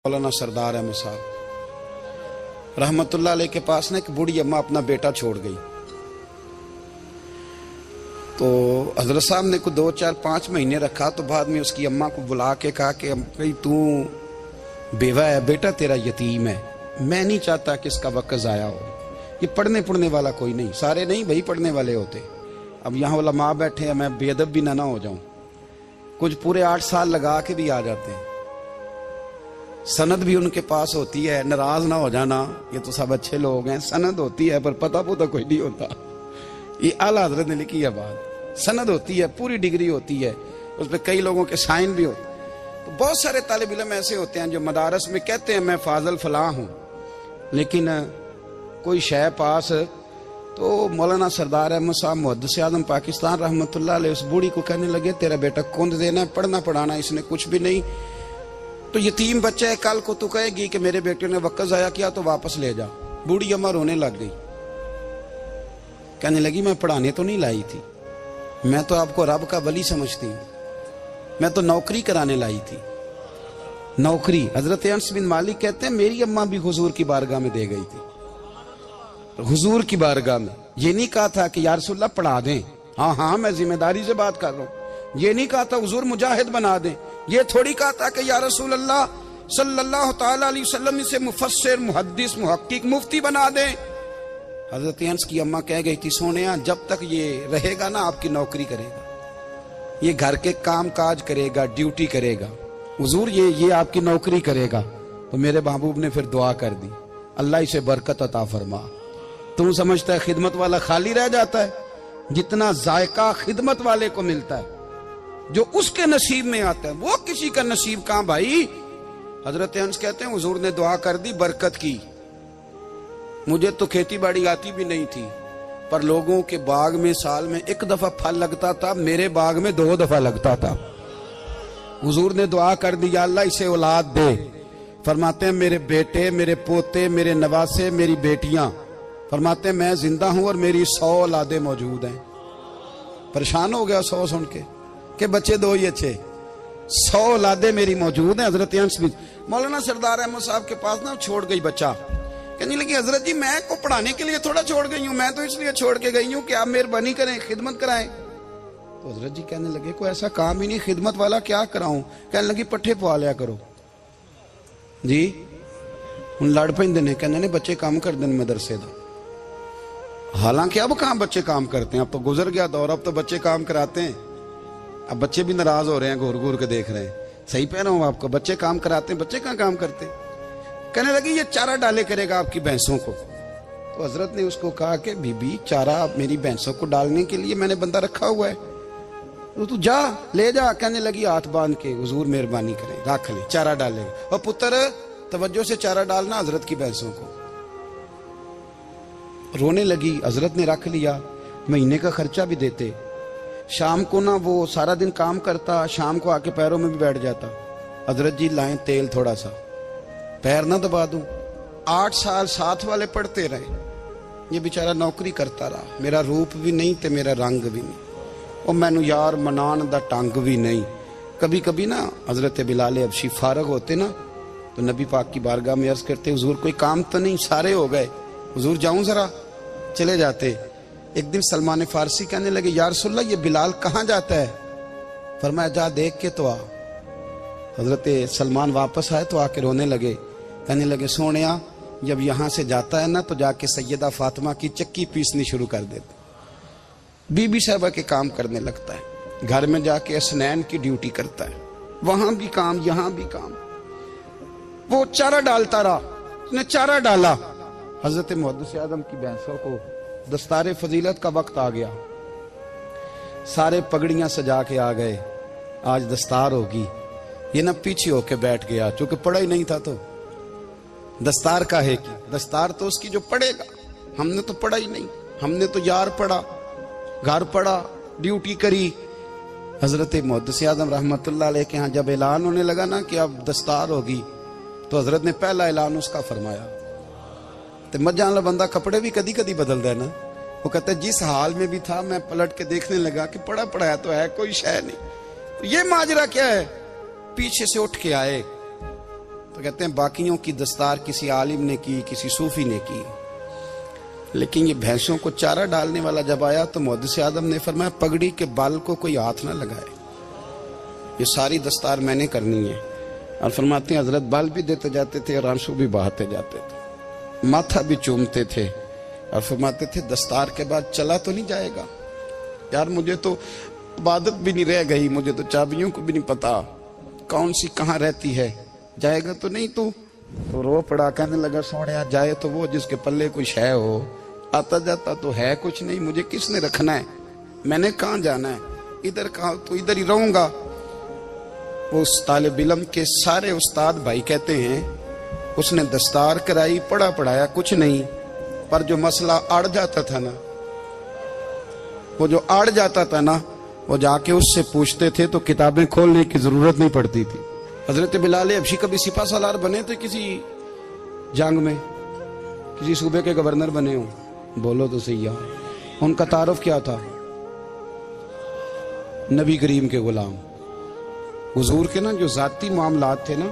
मौलाना सरदार अहमद साहब रहमतुल्लाह अलैह के पास ना एक बूढ़ी अम्मा अपना बेटा छोड़ गई। तो हजरत साहब ने को 2, 4, 5 महीने रखा। तो बाद में उसकी अम्मा को बुला के कहा कि भाई तू बेवा है, बेटा तेरा यतीम है, मैं नहीं चाहता कि इसका वक्त ज़ाया हो। ये पढ़ने वाला कोई नहीं, सारे नहीं भाई पढ़ने वाले होते। अब यहाँ उलमा बैठे हैं, मैं बेअदब भी ना हो जाऊं। कुछ पूरे 8 साल लगा के भी आ जाते हैं, सनद भी उनके पास होती है। नाराज ना हो जाना, ये तो सब अच्छे लोग हैं। सनद होती है पर पता पुता कोई नहीं होता। ये आला हजरत ने लिखी है बात। सनद होती है, पूरी डिग्री होती है, उस पर कई लोगों के साइन भी होते। तो बहुत सारे तालिब इल्म ऐसे होते हैं जो मदारस में कहते हैं मैं फाजल फलां हूँ, लेकिन कोई शय पास। तो मौलाना सरदार अहमद साहब मुहद्दिस आज़म पाकिस्तान रहमतुल्लाह अलैह उस बूढ़ी को कहने लगे तेरा बेटा कुंद देना है, पढ़ना पढ़ाना इसने कुछ भी नहीं। तो यतीम बच्चा है, कल को तू कहेगी कि मेरे बेटे ने वक्त ज़ाया किया तो वापस ले जा। बूढ़ी अम्मा रोने लग गई, कहने लगी मैं पढ़ाने तो नहीं लाई थी, मैं तो आपको रब का वली समझती हूँ, मैं तो नौकरी कराने लाई थी। नौकरी हजरत अनस बिन मालिक कहते हैं मेरी अम्मा भी हुजूर की बारगाह में दे गई थी। हुजूर की बारगाह में ये नहीं कहा था कि या रसूलल्लाह पढ़ा दें, हाँ हाँ मैं जिम्मेदारी से बात कर रहा हूँ। ये नहीं कहा था हुजूर मुजाहिद बना दें, ये थोड़ी कहा था कि या रसूलल्लाह सल्लल्लाहु तआला अलैहि वसल्लम से मुफस्सिर मुहद्दिस मुहक्किक मुफ्ती बना दें। हजरत अनस की अम्मा कह गई थी सोनिया जब तक ये रहेगा ना आपकी नौकरी करेगा, ये घर के काम काज करेगा, ड्यूटी करेगा, हुजूर ये आपकी नौकरी करेगा। तो मेरे महबूब ने फिर दुआ कर दी, अल्लाह इसे बरकत अता फरमा। तुम समझता है खिदमत वाला खाली रह जाता है? जितना जायका खिदमत वाले को मिलता है, जो उसके नसीब में आता है, वो किसी का नसीब कहां भाई। हजरत अनस कहते हैं हुजूर ने दुआ कर दी, बरकत की। मुझे तो खेती बाड़ी आती भी नहीं थी, पर लोगों के बाग में साल में 1 दफा फल लगता था, मेरे बाग में 2 दफा लगता था। हुजूर ने दुआ कर दी अल्लाह इसे औलाद दे। फरमाते हैं मेरे बेटे, मेरे पोते, मेरे नवासे, मेरी बेटियां, फरमाते हैं मैं जिंदा हूं और मेरी 100 औलादे मौजूद हैं। परेशान हो गया 100 सुन के बच्चे 2 ही अच्छे, 100 औलादे मेरी मौजूद हैं। हजरत अनस भी मौलाना सरदार अहमद साहब के पास ना छोड़ गई बच्चा, कहने लगी हजरत जी मैं को पढ़ाने के लिए थोड़ा छोड़ गई हूँ, मैं तो इसलिए छोड़ के गई हूँ कि आप मेहरबानी करें, खिदमत कराएं। तो हजरत जी कहने लगे कोई ऐसा काम ही नहीं, खिदमत वाला क्या कराऊं। कहने लगी पट्ठे पवा लिया करो जी। हूं लड़ पेंदे ने, कहने ने बच्चे काम कर दें मदरसे का। हालांकि अब कहां बच्चे काम करते हैं, अब तो गुजर गया दौर, अब तो बच्चे काम कराते हैं। अब बच्चे भी नाराज हो रहे हैं, घूर घूर के देख रहे हैं। सही पह रहा हूं आपको, बच्चे काम कराते हैं, बच्चे कहां काम करते। कहने लगी ये चारा डाले करेगा आपकी भैंसों को। तो हजरत ने उसको कहा कि बीबी चारा मेरी भैंसों को डालने के लिए मैंने बंदा रखा हुआ है, तो तू जा ले जा। कहने लगी हाथ बांध के हुजूर मेहरबानी करें रख ले, चारा डालेगा। और पुत्र तवज्जो से चारा डालना हजरत की भैंसों को। रोने लगी, हजरत ने रख लिया, महीने का खर्चा भी देते। शाम को ना वो सारा दिन काम करता, शाम को आके पैरों में भी बैठ जाता, हजरत जी लाएं तेल थोड़ा सा, पैर ना दबा दूं। 8 साल साथ वाले पढ़ते रहे, ये बेचारा नौकरी करता रहा। मेरा रूप भी नहीं ते मेरा रंग भी नहीं, और मैनू यार मनान दा टंग भी नहीं। कभी कभी ना हजरत बिलाल हबशी फारग होते ना, तो नबी पाक की बारगाह में अर्ज करते हुजूर कोई काम तो नहीं, सारे हो गए, हुजूर जाऊं जरा, चले जाते। एक दिन सलमान फारसी कहने लगे या रसूलल्लाह ये बिलाल कहाँ जाता है। फरमाया जा देख के तो आ। हजरत सलमान वापस आए तो आके रोने लगे, कहने लगे सोनिया जब यहाँ से जाता है ना तो जाके सैयदा फातिमा की चक्की पीसनी शुरू कर देता, बीबी साहबा के काम करने लगता है, घर में जाके असनैन की ड्यूटी करता है, वहां भी काम यहाँ भी काम। वो चारा डालता रहा, उसने चारा डाला। हजरत मुहद्दिस आज़म की भैंसों को दस्तारे फजीलत का वक्त आ गया, सारे पगड़ियां सजा के आ गए, आज दस्तार होगी। ये ना पीछे होके बैठ गया, चूंकि पढ़ा ही नहीं था तो दस्तार का है कि दस्तार तो उसकी जो पढ़ेगा, हमने तो पढ़ा ही नहीं, हमने तो यार पढ़ा, घर पढ़ा, ड्यूटी करी। हजरत मुहद्दिस आज़म रहमतुल्लाह अलैह के यहाँ जब ऐलान होने लगा ना कि अब दस्तार होगी, तो हजरत ने पहला ऐलान उसका फरमाया। तो मजा वाला बंदा कपड़े भी कदी कदी बदलता है ना, वो कहता है जिस हाल में भी था मैं पलट के देखने लगा कि पढ़ा पढ़ाया तो है, कोई शय नहीं। तो ये माजरा क्या है, पीछे से उठ के आए तो कहते हैं बाकियों की दस्तार किसी आलिम ने की, किसी सूफी ने की, लेकिन ये भैंसों को चारा डालने वाला जब आया तो मुहद्दिस आदम ने फरमाया पगड़ी के बाल को कोई हाथ ना लगाए, ये सारी दस्तार मैंने करनी है। और फरमाते हैं हजरत बाल भी देते जाते थे और आंसू भी बहाते जाते थे, माथा भी चूमते थे और फरमाते थे दस्तार के बाद चला तो नहीं जाएगा यार, मुझे तो इबादत भी नहीं रह गई, मुझे तो चाबियों को भी नहीं पता कौन सी कहाँ रहती है, जाएगा तो नहीं तू? तो रो पड़ा, कहने लगा सोनिया जाए तो वो जिसके पल्ले कुछ है हो, आता जाता तो है कुछ नहीं, मुझे किसने रखना है, मैंने कहाँ जाना है, इधर कहाँ तो इधर ही रहूंगा। वो उस तालिब इल्म के सारे उस्ताद भाई कहते हैं उसने दस्तार कराई, पढ़ा पढ़ाया कुछ नहीं, पर जो मसला अड़ जाता था ना, वो जो अड़ जाता था ना, वो जाके उससे पूछते थे तो किताबें खोलने की जरूरत नहीं पड़ती थी। हजरत बिलाल हबशी कभी सिपा सालार बने थे किसी जंग में, किसी सूबे के गवर्नर बने हो? बोलो तो सही यार, उनका तारुफ क्या था? नबी करीम के गुलाम। हुजूर के ना जो जाती मामलात थे ना,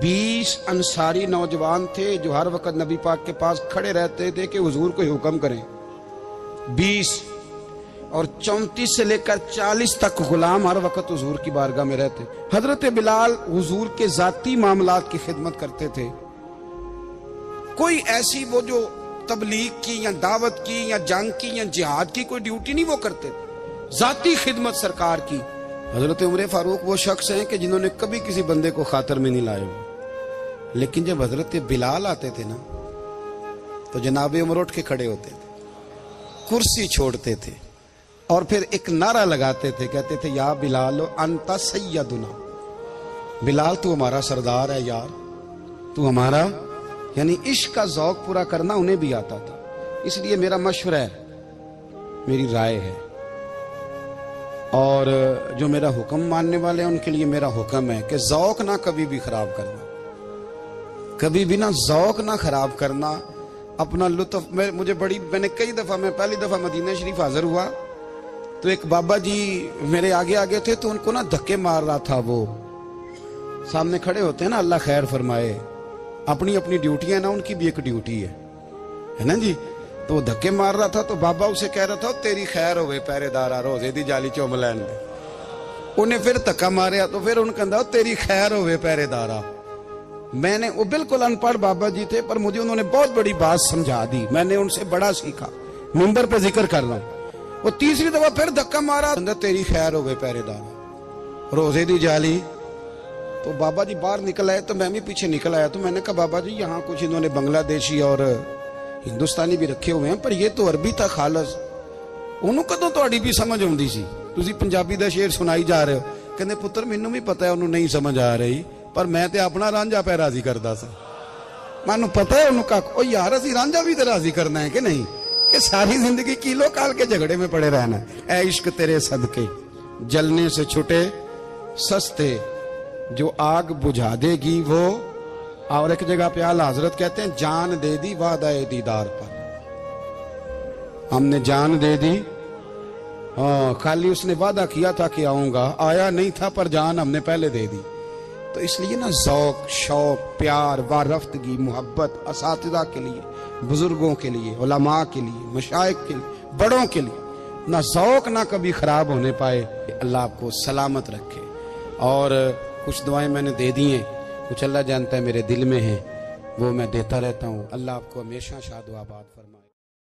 20 अंसारी नौजवान थे जो हर वक्त नबी पाक के पास खड़े रहते थे कि हुजूर को हुक्म करें, 20, और 34 से लेकर 40 तक गुलाम हर वक्त हुजूर की बारगाह में रहते। हजरत बिलाल हुजूर के जाती मामलात की खिदमत करते थे, कोई ऐसी वो जो तबलीग की या दावत की या जंग की या जिहाद की कोई ड्यूटी नहीं वो करते थे, जाती खिदमत सरकार की। हजरत उमर फारूक वो शख्स हैं कि जिन्होंने कभी किसी बंदे को खातर में नहीं लाए हो, लेकिन जब हजरत बिलाल आते थे ना तो जनाब उमर उठ के खड़े होते थे, कुर्सी छोड़ते थे और फिर एक नारा लगाते थे, कहते थे या बिलाल अंता सैयदुना, बिलाल तू हमारा सरदार है यार, तू हमारा, यानी इश्क का ज़ौक पूरा करना उन्हें भी आता था। इसलिए मेरा मशवरा है, मेरी राय है, और जो मेरा हुक्म मानने वाले हैं उनके लिए मेरा हुक्म है कि ज़ौक ना कभी भी खराब करना, कभी भी ना ज़ौक ना खराब करना, अपना लुत्फ। मैंने कई दफ़ा, मैं पहली दफ़ा मदीना शरीफ हाजिर हुआ तो एक बाबा जी मेरे आगे आगे थे, तो उनको ना धक्के मार रहा था, वो सामने खड़े होते हैं ना, अल्लाह खैर फरमाए, अपनी अपनी ड्यूटी है ना, उनकी भी एक ड्यूटी है ना जी। तो वो धक्के मार रहा था तो बाबा उसे कह रहा था तेरी खैर होवे पहरेदारा, रोजे दी जाली चुम लैन दे। उन्हें फिर धक्का मारिया तो फिर उन्हें कहता तेरी खैर होवे पहरेदारा। मैंने, वो बिल्कुल अनपढ़ बाबा जी थे, पर मुझे उन्होंने बहुत बड़ी बात समझा दी, मैंने उनसे बड़ा सीखा, मिंबर पे जिक्र कर रहा हूं। वो तीसरी दफा फिर धक्का मारा, तेरी खैर होवे पहरेदारा, रोजे दी जाली। तो बाबा जी बाहर निकल आए तो मैं भी पीछे निकल आया, तो मैंने कहा बाबा जी यहाँ कुछ इन्होंने बांग्लादेशी और हिंदुस्तानी भी रखे हुए हैं, पर ये तो अरबी था खालस, उन्होंने कदों थोड़ी भी समझ आती सी, तुसी पंजाबी दा शेर सुनाई जा रहे हो। कहते पुत्र मैनू भी पता है उन्होंने नहीं समझ आ रही, पर मैं तो अपना रांझा पै राजी करता सा, मैनू पता है उन्होंने कहा ओ यार असी रांझा भी तो राजी करना है कि नहीं, कि सारी जिंदगी किलो काल के झगड़े में पड़े रहना है। ऐ इश्क तेरे सदके जलने से छुटे सस्ते, जो आग बुझा देगी वो। और एक जगह पे आला हजरत कहते हैं जान दे दी वादा दीदार पर, हमने जान दे दी। हाँ, खाली उसने वादा किया था कि आऊंगा, आया नहीं था, पर जान हमने पहले दे दी। तो इसलिए ना ज़ौक, शौक, प्यार, वारफ्तगी, मोहब्बत असातिज़ा के लिए, बुजुर्गों के लिए, उलमा के लिए, मशाइख के लिए, बड़ों के लिए ना ज़ौक ना कभी खराब होने पाए। अल्लाह आपको सलामत रखे। और कुछ दुआएं मैंने दे दी हैं, कुछ अल्लाह जानता है मेरे दिल में है, वो मैं देता रहता हूँ। अल्लाह आपको हमेशा शाद व आबाद फरमाए।